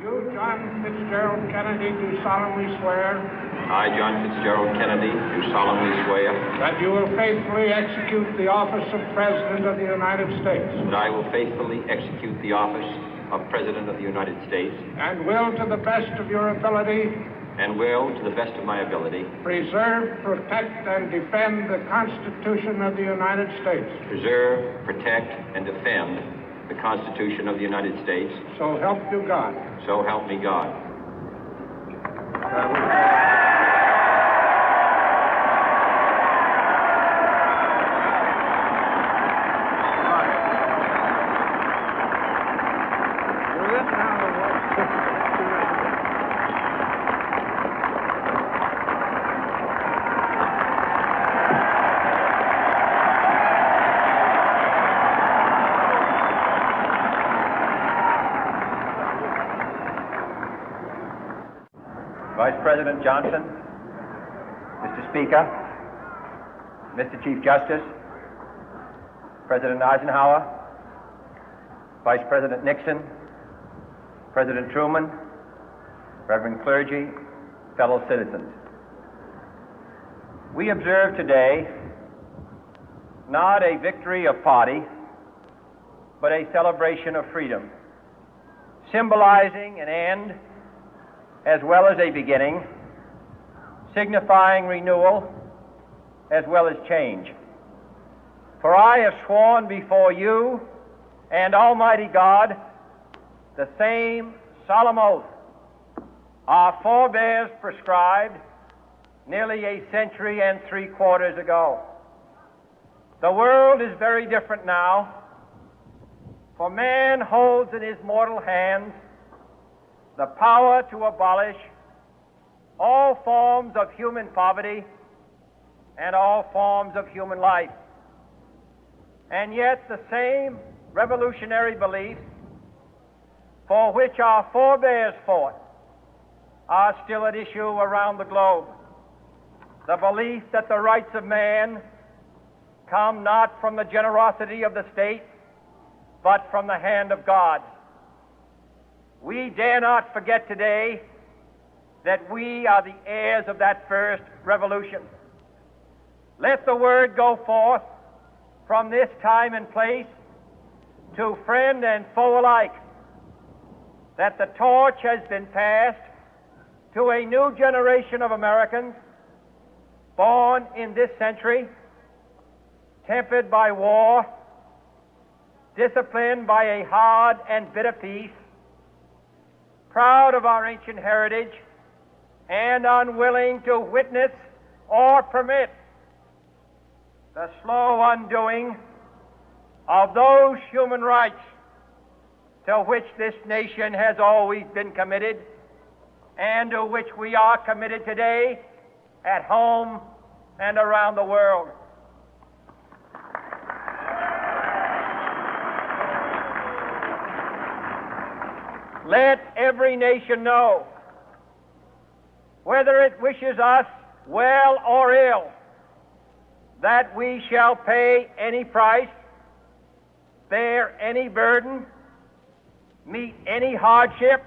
You, John Fitzgerald Kennedy, do solemnly swear. I, John Fitzgerald Kennedy, do solemnly swear. That you will faithfully execute the office of President of the United States. That I will faithfully execute the office of President of the United States. And will, to the best of your ability. And will, to the best of my ability. Preserve, protect, and defend the Constitution of the United States. Preserve, protect, and defend the Constitution of the United States. So help you God. So help me God. Vice President Johnson, Mr. Speaker, Mr. Chief Justice, President Eisenhower, Vice President Nixon, President Truman, Reverend clergy, fellow citizens. We observe today not a victory of party, but a celebration of freedom, symbolizing an end as well as a beginning, signifying renewal as well as change. For I have sworn before you and Almighty God the same solemn oath our forebears prescribed nearly a century and 3/4 ago. The world is very different now, for man holds in his mortal hands the power to abolish all forms of human poverty and all forms of human life. And yet the same revolutionary beliefs for which our forebears fought are still at issue around the globe. The belief that the rights of man come not from the generosity of the state, but from the hand of God. We dare not forget today that we are the heirs of that first revolution. Let the word go forth from this time and place to friend and foe alike that the torch has been passed to a new generation of Americans born in this century, tempered by war, disciplined by a hard and bitter peace, proud of our ancient heritage, and unwilling to witness or permit the slow undoing of those human rights to which this nation has always been committed and to which we are committed today at home and around the world. Let every nation know, whether it wishes us well or ill, that we shall pay any price, bear any burden, meet any hardship,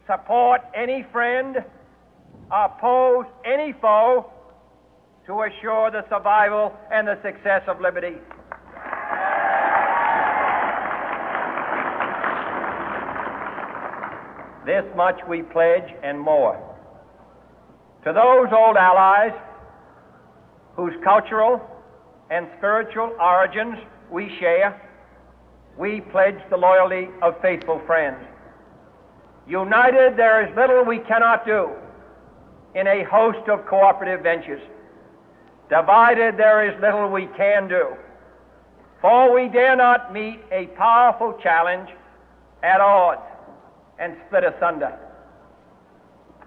support any friend, oppose any foe to assure the survival and the success of liberty. This much we pledge and more. To those old allies whose cultural and spiritual origins we share, we pledge the loyalty of faithful friends. United, there is little we cannot do in a host of cooperative ventures. Divided, there is little we can do, for we dare not meet a powerful challenge at odds and split asunder.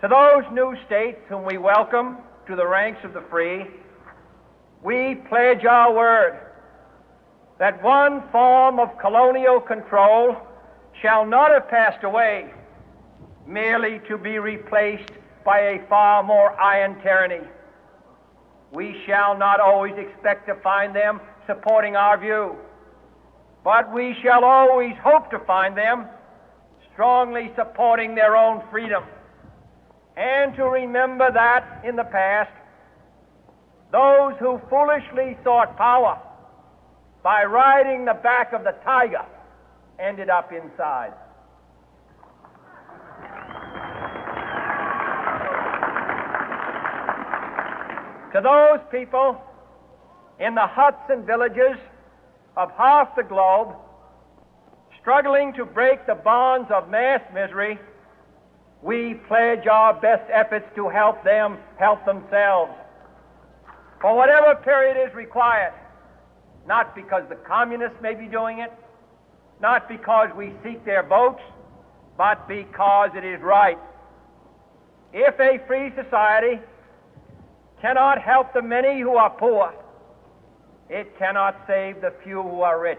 To those new states whom we welcome to the ranks of the free, we pledge our word that one form of colonial control shall not have passed away merely to be replaced by a far more iron tyranny. We shall not always expect to find them supporting our view, but we shall always hope to find them strongly supporting their own freedom, and to remember that in the past, those who foolishly sought power by riding the back of the tiger ended up inside. To those people in the huts and villages of half the globe struggling to break the bonds of mass misery, we pledge our best efforts to help them help themselves for whatever period is required, not because the communists may be doing it, not because we seek their votes, but because it is right. If a free society cannot help the many who are poor, it cannot save the few who are rich.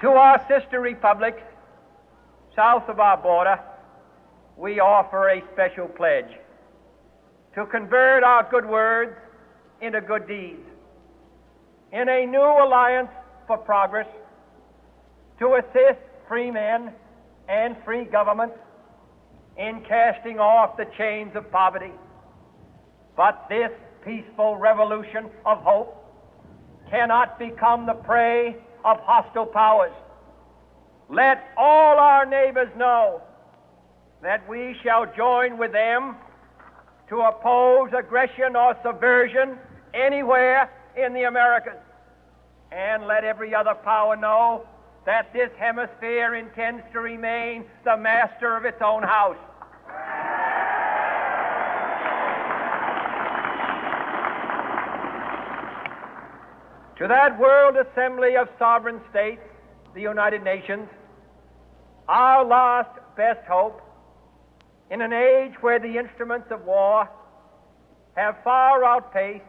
To our sister republics south of our border, we offer a special pledge to convert our good words into good deeds, in a new alliance for progress, to assist free men and free governments in casting off the chains of poverty. But this peaceful revolution of hope cannot become the prey of hostile powers. Let all our neighbors know that we shall join with them to oppose aggression or subversion anywhere in the Americas. And let every other power know that this hemisphere intends to remain the master of its own house. To that World Assembly of Sovereign States, the United Nations, our last best hope, in an age where the instruments of war have far outpaced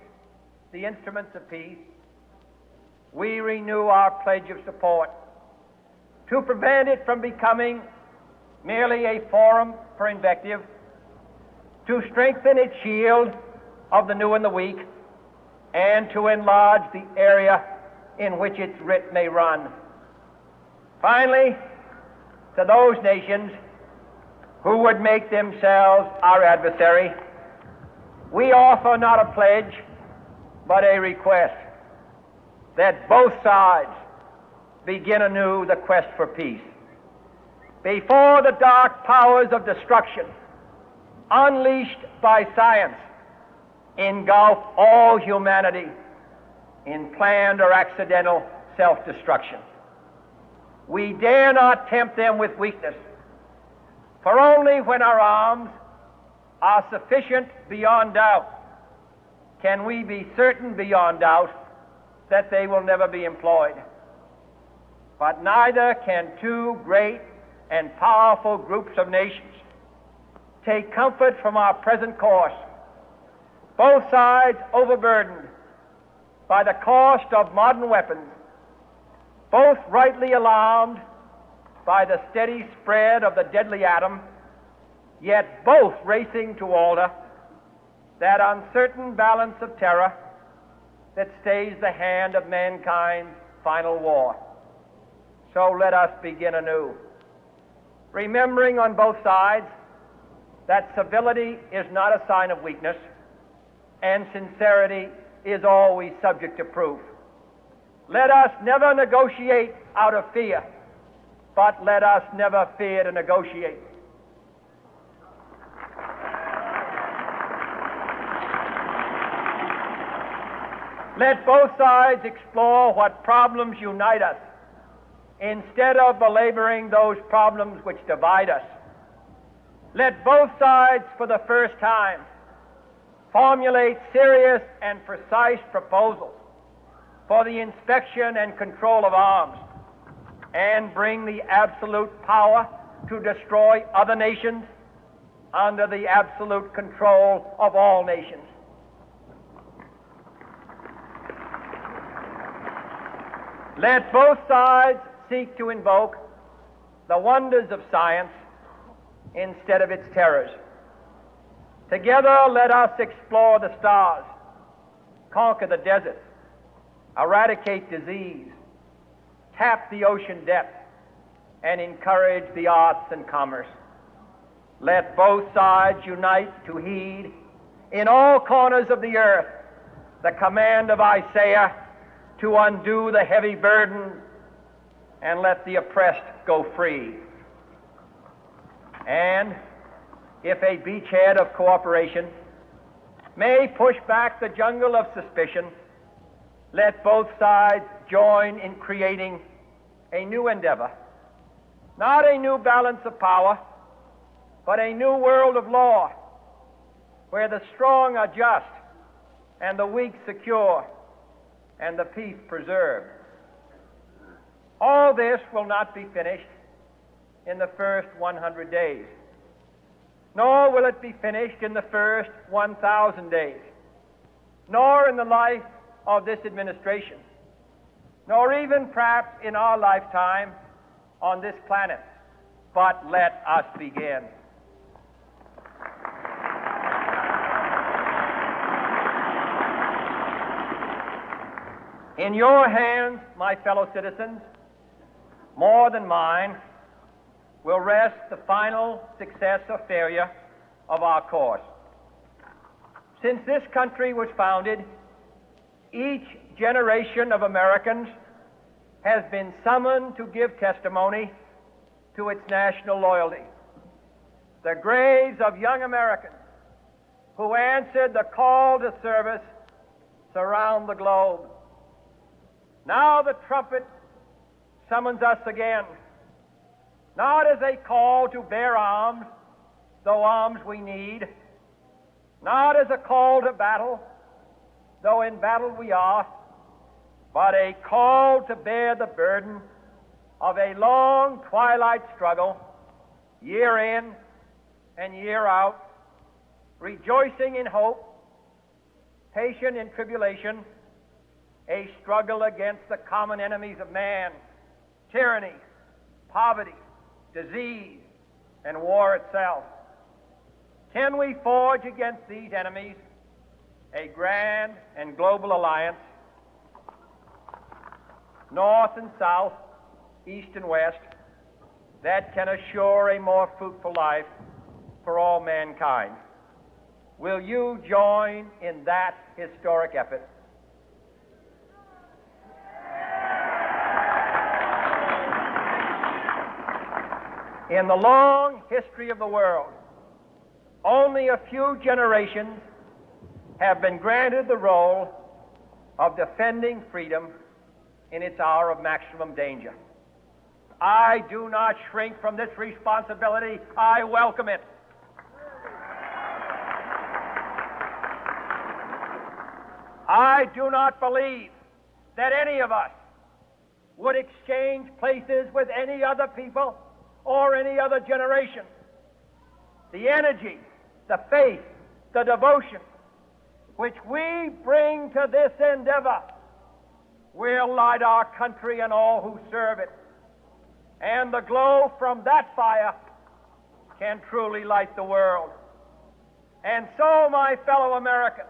the instruments of peace, we renew our pledge of support to prevent it from becoming merely a forum for invective, to strengthen its shield of the new and the weak, and to enlarge the area in which its writ may run. Finally, to those nations who would make themselves our adversary, we offer not a pledge, but a request that both sides begin anew the quest for peace. Before the dark powers of destruction, unleashed by science, engulf all humanity in planned or accidental self-destruction, we dare not tempt them with weakness, for only when our arms are sufficient beyond doubt can we be certain beyond doubt that they will never be employed. But neither can two great and powerful groups of nations take comfort from our present course, both sides overburdened by the cost of modern weapons, both rightly alarmed by the steady spread of the deadly atom, yet both racing to alter that uncertain balance of terror that stays the hand of mankind's final war. So let us begin anew, remembering on both sides that civility is not a sign of weakness, and sincerity is always subject to proof. Let us never negotiate out of fear, but let us never fear to negotiate. Let both sides explore what problems unite us, instead of belaboring those problems which divide us. Let both sides, for the first time, formulate serious and precise proposals for the inspection and control of arms, and bring the absolute power to destroy other nations under the absolute control of all nations. Let both sides seek to invoke the wonders of science instead of its terrors. Together, let us explore the stars, conquer the deserts, eradicate disease, tap the ocean depth, and encourage the arts and commerce. Let both sides unite to heed in all corners of the earth the command of Isaiah to undo the heavy burden and let the oppressed go free. And if a beachhead of cooperation may push back the jungle of suspicion, let both sides join in creating a new endeavor, not a new balance of power, but a new world of law, where the strong are just and the weak secure and the peace preserved. All this will not be finished in the first 100 days, nor will it be finished in the first 1,000 days, nor in the life of this administration, nor even perhaps in our lifetime on this planet. But let us begin. In your hands, my fellow citizens, more than mine, will rest the final success or failure of our course. Since this country was founded, each generation of Americans has been summoned to give testimony to its national loyalty. The graves of young Americans who answered the call to service surround the globe. Now the trumpet summons us again, not as a call to bear arms, though arms we need, not as a call to battle, though in battle we are, but a call to bear the burden of a long twilight struggle, year in and year out, rejoicing in hope, patient in tribulation, a struggle against the common enemies of man, tyranny, poverty, disease, and war itself. Can we forge against these enemies a grand and global alliance, north and south, east and west, that can assure a more fruitful life for all mankind? Will you join in that historic effort? In the long history of the world, only a few generations have been granted the role of defending freedom in its hour of maximum danger. I do not shrink from this responsibility. I welcome it. I do not believe that any of us would exchange places with any other people or any other generation. The energy, the faith, the devotion which we bring to this endeavor will light our country and all who serve it. And the glow from that fire can truly light the world. And so, my fellow Americans,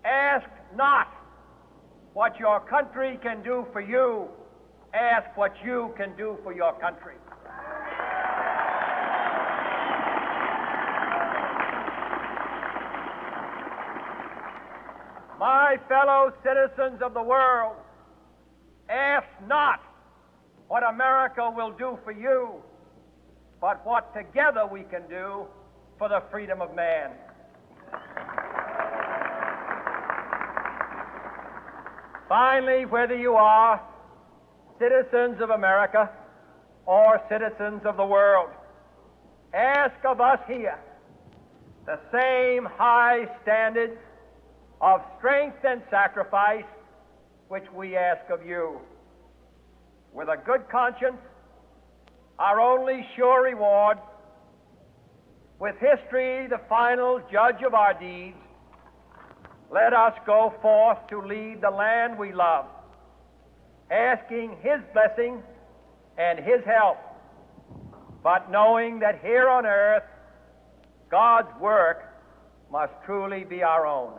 ask not what your country can do for you. Ask what you can do for your country. My fellow citizens of the world, ask not what America will do for you, but what together we can do for the freedom of man. Finally, whether you are citizens of America or citizens of the world, ask of us here the same high standards of strength and sacrifice which we ask of you. With a good conscience, our only sure reward, with history the final judge of our deeds, let us go forth to lead the land we love, asking His blessing and His help, but knowing that here on earth God's work must truly be our own.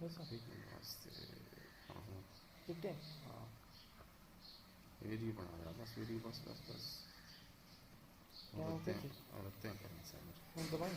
कैसा? ठीक है वास्ते हाँ 15 हाँ very बना रहा बस very बस बस बस क्या औरतें होती थी? औरतें करना चाहिए हम दबाएं